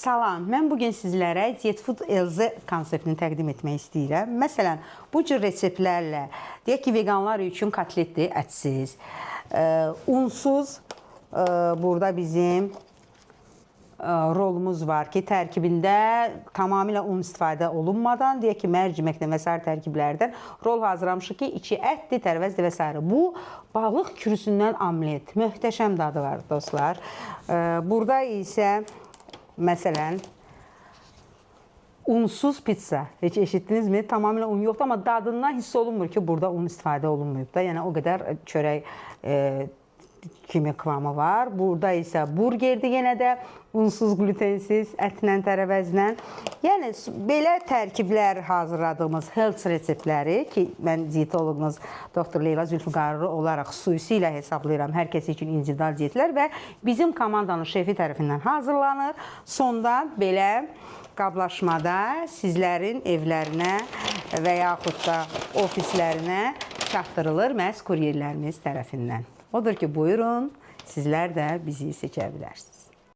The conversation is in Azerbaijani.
Salam, mən bugün sizlərə Diet Food Elze konseptini təqdim etmək istəyirəm. Məsələn, bu cür reseptlərlə, deyək ki, veganlar üçün kotletdir, ətsiz, unsuz, burada bizim rolumuz var ki, tərkibində tamamilə un istifadə olunmadan, deyək ki, mərciməklə və s. tərkiblərdən rol hazırlamışıq ki, içi ətdir, tərvəzdir və s. Bu, balıq kürüsündən omlet, möhtəşəm dadı var, dostlar. Burada isə məsələn, unsuz pizza. Heç eşitdinizmi? Tamamilə un yoxdur, amma dadından hiss olunmur ki, burada un istifadə olunmayıb da. Yəni, o qədər çörək kimi kıvamı var. Burada isə burgerdir yenə də unsuz, glutensiz, ətlə, tərəvəzlə. Yəni, belə tərkiblər hazırladığımız health reseptləri ki, mən diyetoloqunuz Dr. Leyla Zülfüqarlı olaraq xüsusilə hesablayıram hər kəs üçün individual diyetlər və bizim komandanın şefi tərəfindən hazırlanır. Sonda belə qablaşmada sizlərin evlərinə və yaxud da ofislərinə çatdırılır məhz kuryerlərimiz tərəfindən. Odur ki, buyurun, sizlər də bizi seçə bilərsiniz.